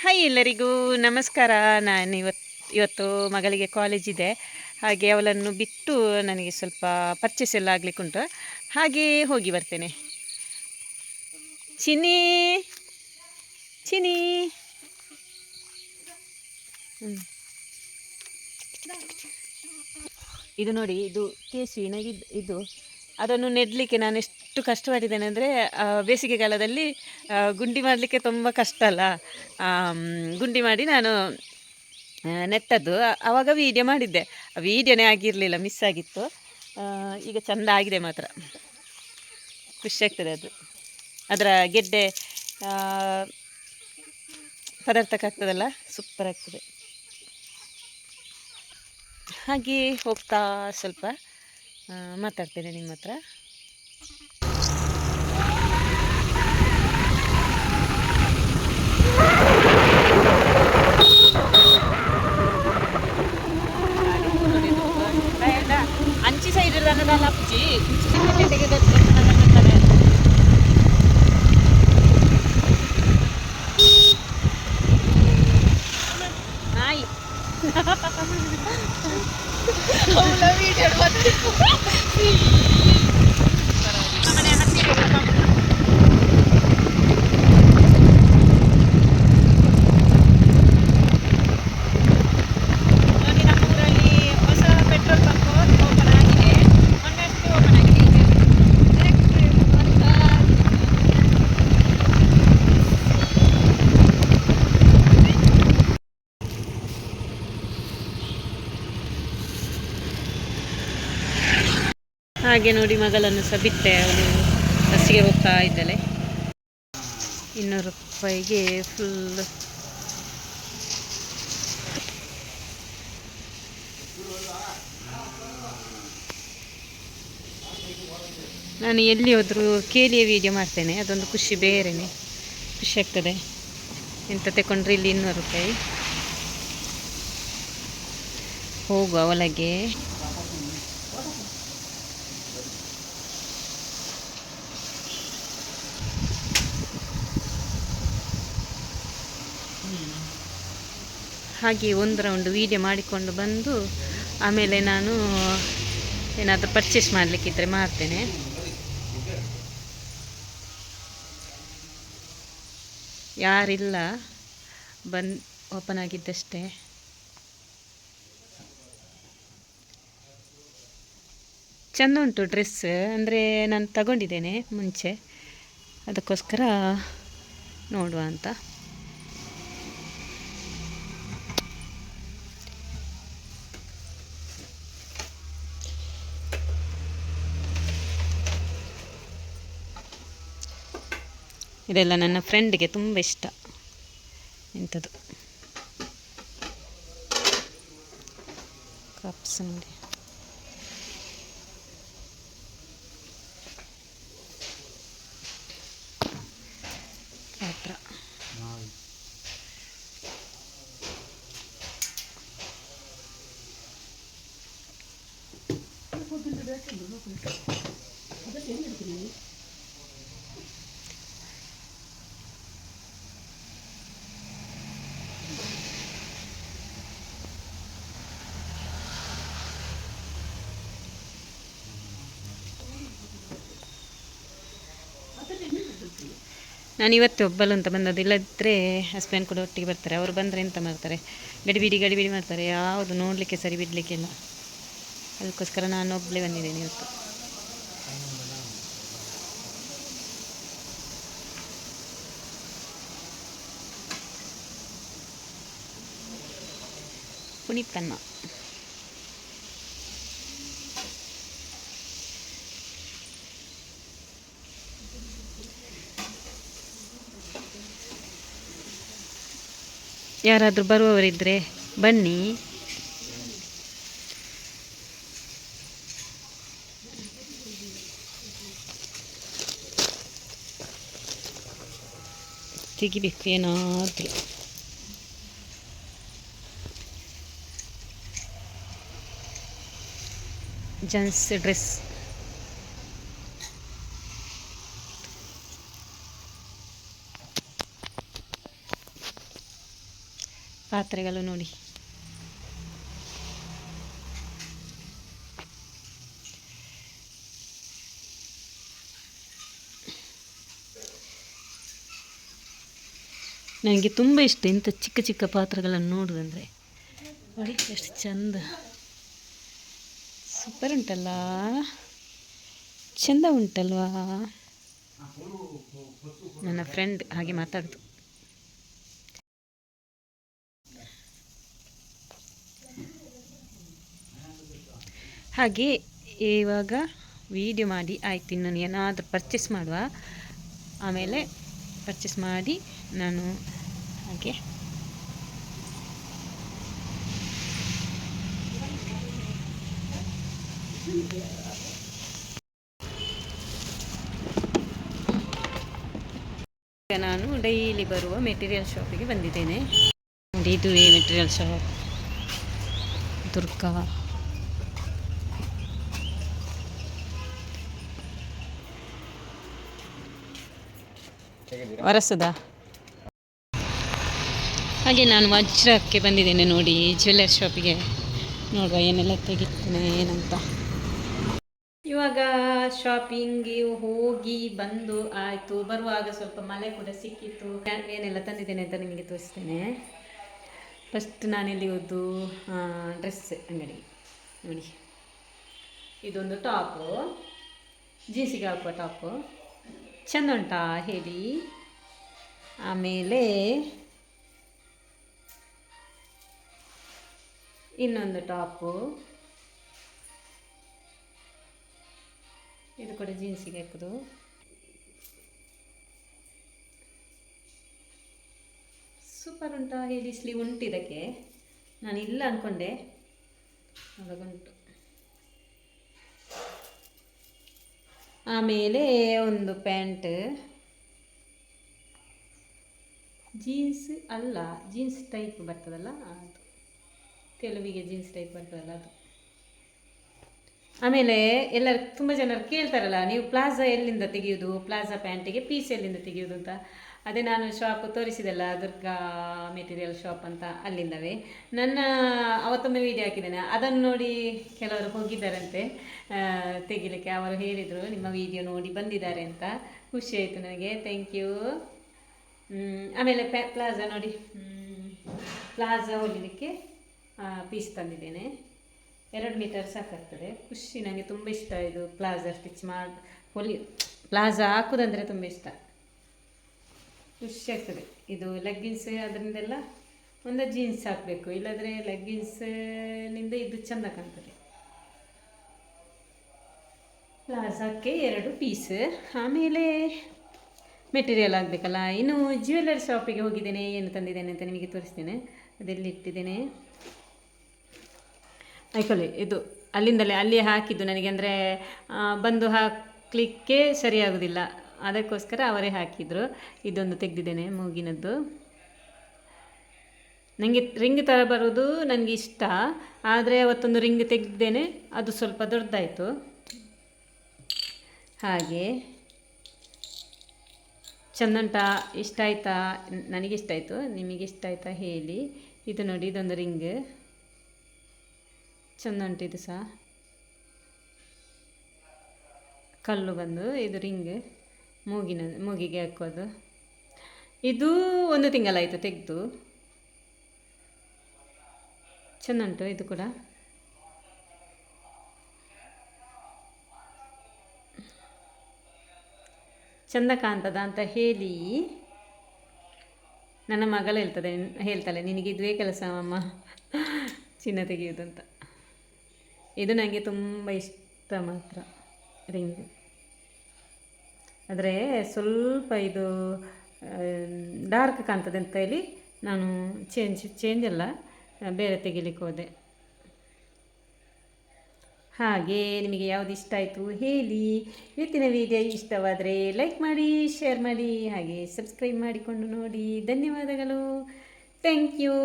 Hi ಎಲ್ಲರಿಗೂ ನಮಸ್ಕಾರ. ನಾನು ಇವತ್ತು ಮಗಳಿಗೆ ಕಾಲೇಜ್ ಇದೆ, ಹಾಗೆ ಅವಳನ್ನು ಬಿಟ್ಟು ನನಗೆ ಸ್ವಲ್ಪ ಪರ್ಚೇಸ್ ಎಲ್ಲ ಆಗಲಿಕ್ಕುಂಟು, ಹಾಗೆ ಹೋಗಿ ಬರ್ತೇನೆ. ಚಿನ್ನಿ ಚಿನ್ನಿ ಇದು ನೋಡಿ, ಇದು ಕೇಸುವಿನ ಇದು ಅದನ್ನು ನೆಡಲಿಕ್ಕೆ ನಾನು ಎಷ್ಟು ಕಷ್ಟಪಟ್ಟಿದ್ದೇನೆ ಅಂದರೆ, ಬೇಸಿಗೆಗಾಲದಲ್ಲಿ ಗುಂಡಿ ಮಾಡಲಿಕ್ಕೆ ತುಂಬ ಕಷ್ಟ ಅಲ್ಲ. ಗುಂಡಿ ಮಾಡಿ ನಾನು ನೆಟ್ಟದ್ದು. ಆವಾಗ ವೀಡಿಯೋ ಮಾಡಿದ್ದೆ, ವೀಡಿಯೋನೇ ಆಗಿರಲಿಲ್ಲ, ಮಿಸ್ ಆಗಿತ್ತು. ಈಗ ಚೆಂದ ಆಗಿದೆ, ಮಾತ್ರ ಖುಷಿ ಆಗ್ತದೆ. ಅದರ ಗೆಡ್ಡೆ ಪದಾರ್ಥಕ್ಕಾಗ್ತದಲ್ಲ, ಸೂಪರ್ ಆಗ್ತದೆ. ಹಾಗೆ ಹೋಗ್ತಾ ಸ್ವಲ್ಪ ಮಾತಾಡ್ತೇನೆ ನಿಮ್ಮ ಹತ್ರ. ಅಂಚಿ ಸೈಡ್ ಇರೋದಲ್ಲ ಅಪ್ಪಿ ನಾಯಿ ಹಾಗೆ ನೋಡಿ, ಮಗಳನ್ನು ಸಹ ಬಿಟ್ಟೆ, ಅವಳು ಬಸ್ಸಿಗೆ ಹೋಗ್ತಾ ಇದ್ದಾಳೆ. 200 ರೂಪಾಯಿಗೆ ಫುಲ್. ನಾನು ಎಲ್ಲಿ ಹೋದರೂ ಕೇಳಿಯೇ ವೀಡಿಯೋ ಮಾಡ್ತೇನೆ, ಅದೊಂದು ಖುಷಿ ಬೇರೆಯೇ, ಖುಷಿ ಆಗ್ತದೆ. ಎಂತ ತಗೊಂಡ್ರೆ ಇಲ್ಲಿ 200 ರೂಪಾಯಿ. ಹೋಗುವ ಒಳಗೆ. ಹಾಗೆ ಒಂದು ರೌಂಡ್ ವೀಡಿಯೋ ಮಾಡಿಕೊಂಡು ಬಂದು ಆಮೇಲೆ ನಾನು ಏನಾದರೂ ಪರ್ಚೇಸ್ ಮಾಡಲಿಕ್ಕಿದ್ರೆ ಮಾಡ್ತೇನೆ. ಯಾರಿಲ್ಲ, ಓಪನ್ ಆಗಿದ್ದಷ್ಟೇ. ಚೆಂದ ಉಂಟು ಡ್ರೆಸ್, ಅಂದರೆ ನಾನು ತಗೊಂಡಿದ್ದೇನೆ ಮುಂಚೆ, ಅದಕ್ಕೋಸ್ಕರ ನೋಡುವ ಅಂತ. ಇದೆಲ್ಲ ನನ್ನ ಫ್ರೆಂಡ್ಗೆ ತುಂಬ ಇಷ್ಟ. ಇಂಥದ್ದು ಕಪ್ಸ್ ನೋಡಿ. ಪಾತ್ರ ನಾನು ಇವತ್ತು ಒಬ್ಬಳು ಅಂತ ಬಂದದ್ದು, ಇಲ್ಲದಿದ್ದರೆ ಹಸ್ಬೆಂಡ್ ಕೂಡ ಒಟ್ಟಿಗೆ ಬರ್ತಾರೆ. ಅವರು ಬಂದರೆ ಎಂತ ಮಾಡ್ತಾರೆ, ಗಡಿಬಿಡಿ ಮಾಡ್ತಾರೆ, ಯಾವುದು ನೋಡಲಿಕ್ಕೆ ಸರಿ ಬಿಡಲಿಕ್ಕಿಲ್ಲ. ಅದಕ್ಕೋಸ್ಕರ ನಾನು ಒಬ್ಬಳೇ ಬಂದಿದ್ದೇನೆ ಇವತ್ತು. ಪುನೀತನ್ನ ಯಾರಾದರೂ ಬರುವವರಿದ್ದರೆ ಬನ್ನಿ. ತೆಗಿಬೇಕು ಏನಾದರೂ. ಜೆಂಟ್ಸ್ ಡ್ರೆಸ್ ಪಾತ್ರೆಗಳು ನೋಡಿ. ನನಗೆ ತುಂಬ ಇಷ್ಟ ಇಂಥ ಚಿಕ್ಕ ಚಿಕ್ಕ ಪಾತ್ರೆಗಳನ್ನು ನೋಡುವುದಂದರೆ. ನೋಡಿ ಎಷ್ಟು ಚಂದ, ಸೂಪರ್ ಉಂಟಲ್ಲ, ಚೆಂದ ಉಂಟಲ್ವಾ. ನನ್ನ ಫ್ರೆಂಡ್ ಹಾಗೆ ಮಾತಾಡ್ತು. ಹಾಗೆ ಇವಾಗ ವಿಡಿಯೋ ಮಾಡಿ ಆಯ್ತು, ಇನ್ನು ಏನಾದರೂ ಪರ್ಚೇಸ್ ಮಾಡುವ, ಆಮೇಲೆ ಪರ್ಚೇಸ್ ಮಾಡಿ ನಾನು ಹಾಗೆ ನಾನು ಡೈಲಿ ಬರುವ ಮೆಟೀರಿಯಲ್ ಶಾಪಿಗೆ ಬಂದಿದ್ದೇನೆ. ನೋಡಿ, ಇದುವೇ ಮೆಟೀರಿಯಲ್ ಶಾಪ್, ದುರ್ಗಾ. ವರಸದ ಹಾಗೆ ನಾನು ವಜ್ರಕ್ಕೆ ಬಂದಿದ್ದೇನೆ ನೋಡಿ, ಜ್ಯುವೆಲ್ಲರ್ ಶಾಪಿಗೆ. ನೋಡುವ ಏನೆಲ್ಲ ತೆಗಿತೇನೆ ಏನಂತ. ಇವಾಗ ಶಾಪಿಂಗ್ಗೆ ಹೋಗಿ ಬಂದು ಆಯಿತು. ಬರುವಾಗ ಸ್ವಲ್ಪ ಮಳೆ ಕೂಡ ಸಿಕ್ಕಿತ್ತು. ಏನೆಲ್ಲ ತಂದಿದ್ದೇನೆ ಅಂತ ನಿಮಗೆ ತೋರಿಸ್ತೇನೆ. ಫಸ್ಟ್ ನಾನಿಲ್ಲಿ ಹೋದ್ದು ಡ್ರೆಸ್ ಅಂಗಡಿ. ನೋಡಿ, ಇದೊಂದು ಟಾಪು, ಜೀನ್ಸಿಗೆ ಹಾಕುವ ಟಾಪು, ಚೆಂದ ಉಂಟಾ ಹೇಳಿ. ಆಮೇಲೆ ಇನ್ನೊಂದು ಟಾಪು, ಇದು ಕೂಡ ಜೀನ್ಸಿಗೆ ಹಾಕೋದು. ಸೂಪರ್ ಉಂಟಾ ಹೇಳಿ. ಸ್ಲೀವ್ ಉಂಟು ಇದಕ್ಕೆ, ನಾನು ಇಲ್ಲ ಅಂದ್ಕೊಂಡೆ, ಅವಾಗುಂಟು. ಆಮೇಲೆ ಒಂದು ಪ್ಯಾಂಟ್, ಜೀನ್ಸ್ ಅಲ್ಲ, ಜೀನ್ಸ್ ಟೈಪ್ ಬರ್ತದಲ್ಲ ಅದು, ತೆಲುವಿಗೆ ಜೀನ್ಸ್ ಟೈಪ್ ಬರ್ತದಲ್ಲ ಅದು. ಆಮೇಲೆ ಎಲ್ಲರೂ ತುಂಬ ಜನರು ಕೇಳ್ತಾರಲ್ಲ, ನೀವು ಪ್ಲಾಜಾ ಎಲ್ಲಿಂದ ತೆಗೆಯೋದು, ಪ್ಲಾಜಾ ಪ್ಯಾಂಟಿಗೆ ಪೀಸ್ ಎಲ್ಲಿಂದ ತೆಗೆಯೋದು ಅಂತ. ಅದೇ ನಾನು ಶಾಪ್ ತೋರಿಸಿದೆಲ್ಲ, ದುರ್ಗಾ ಮೆಟೀರಿಯಲ್ ಶಾಪ್ ಅಂತ, ಅಲ್ಲಿಂದವೇ. ನನ್ನ ಅವತ್ತೊಮ್ಮೆ ವೀಡಿಯೋ ಹಾಕಿದ್ದೇನೆ, ಅದನ್ನು ನೋಡಿ ಕೆಲವರು ಹೋಗಿದ್ದಾರಂತೆ ತೆಗಿಲಿಕ್ಕೆ. ಅವರು ಹೇಳಿದರು ನಿಮ್ಮ ವೀಡಿಯೋ ನೋಡಿ ಬಂದಿದ್ದಾರೆ ಅಂತ. ಖುಷಿ ಆಯಿತು ನನಗೆ, ಥ್ಯಾಂಕ್ ಯು. ಆಮೇಲೆ ಪ್ಲಾಜಾ ನೋಡಿ, ಪ್ಲಾಜಾ ಹೊಲಿಲಿಕ್ಕೆ ಪೀಸ್ ತಂದಿದ್ದೇನೆ. 2 ಮೀಟರ್ ಸಾಕಾಗ್ತದೆ. ಖುಷಿ, ನನಗೆ ತುಂಬ ಇಷ್ಟ ಇದು ಪ್ಲಾಜಾ ಸ್ಟಿಚ್ ಮಾಡಿ ಪ್ಲಾಜಾ ಹಾಕೋದಂದರೆ ತುಂಬ ಇಷ್ಟ, ಖುಷಿ ಆಗ್ತದೆ. ಇದು ಲೆಗ್ಗಿನ್ಸ್ ಅದರಿಂದೆಲ್ಲ ಒಂದು ಜೀನ್ಸ್ ಹಾಕಬೇಕು, ಇಲ್ಲಾಂದರೆ ಲೆಗ್ಗಿನ್ಸ್ನಿಂದ ಇದು ಚೆಂದ ಕಾಣ್ತದೆ. ಪ್ಲಾಜಾಕ್ಕೆ 2 ಪೀಸ್. ಆಮೇಲೆ ಮೆಟೀರಿಯಲ್ ಆಗಬೇಕಲ್ಲ. ಇನ್ನು ಜ್ಯುವೆಲ್ಲರಿ ಶಾಪಿಗೆ ಹೋಗಿದ್ದೇನೆ, ಏನು ತಂದಿದ್ದೇನೆ ಅಂತ ನಿಮಗೆ ತೋರಿಸ್ತೇನೆ. ಅದೆಲ್ಲಿ ಇಟ್ಟಿದ್ದೇನೆ, ಆಯ್ಕೊಳ್ಳಿ. ಇದು ಅಲ್ಲಿಂದಲೇ ಅಲ್ಲಿ ಹಾಕಿದ್ದು ನನಗೆ, ಅಂದರೆ ಬಂದು ಹಾಕಲಿಕ್ಕೆ ಸರಿಯಾಗೋದಿಲ್ಲ, ಅದಕ್ಕೋಸ್ಕರ ಅವರೇ ಹಾಕಿದರು. ಇದೊಂದು ತೆಗೆದಿದ್ದೇನೆ, ಮೂಗಿನದ್ದು. ನನಗೆ ರಿಂಗ್ ಥರ ಬರೋದು ನನಗೆ ಇಷ್ಟ, ಆದರೆ ಅವತ್ತೊಂದು ರಿಂಗ್ ತೆಗೆದಿದ್ದೇನೆ, ಅದು ಸ್ವಲ್ಪ ದೊಡ್ಡದಾಯಿತು. ಹಾಗೆ ಚೆಂದುಂಟಾ, ಇಷ್ಟ ಆಯಿತಾ? ನನಗೆ ಇಷ್ಟ ಆಯಿತು, ನಿಮಗೆ ಇಷ್ಟ ಆಯಿತಾ ಹೇಳಿ. ಇದು ನೋಡಿ, ಇದೊಂದು ರಿಂಗ್ ಚೆಂದ ಉಂಟು. ಇದು ಸಹ ಕಲ್ಲು ಬಂದು, ಇದು ರಿಂಗ್ ಮೂಗಿಗೆ ಹಾಕೋದು. ಇದು 1 ತಿಂಗಳಾಯಿತು ತೆಗೆದು, ಚೆಂದ ಉಂಟು. ಇದು ಕೂಡ ಚೆಂದ ಕಾಣ್ತದ ಅಂತ ಹೇಳಿ ನನ್ನ ಮಗಳು ಹೇಳ್ತಾಳೆ ನಿನಗೆ ಇದುವೇ ಕೆಲಸ ಅಮ್ಮ ಚಿನ್ನ ತೆಗೆಯೋದು ಅಂತ. ಇದು ನನಗೆ ತುಂಬ ಇಷ್ಟ ಮಾತ್ರ ರಿಂಗ್. ಆದರೆ ಸ್ವಲ್ಪ ಇದು ಡಾರ್ಕ್ ಕಾಣ್ತದೆ ಅಂತ ಹೇಳಿ ನಾನು ಚೇಂಜ್ ಅಲ್ಲ, ಬೇರೆ ತೆಗಿಲಿಕ್ಕೆ ಹೋದೆ. ಹಾಗೆ ನಿಮಗೆ ಯಾವುದು ಇಷ್ಟ ಆಯಿತು ಹೇಳಿ. ಇವತ್ತಿನ ವಿಡಿಯೋ ಇಷ್ಟವಾದರೆ ಲೈಕ್ ಮಾಡಿ, ಶೇರ್ ಮಾಡಿ, ಹಾಗೆ ಸಬ್ಸ್ಕ್ರೈಬ್ ಮಾಡಿಕೊಂಡು ನೋಡಿ. ಧನ್ಯವಾದಗಳು, ಥ್ಯಾಂಕ್ ಯು.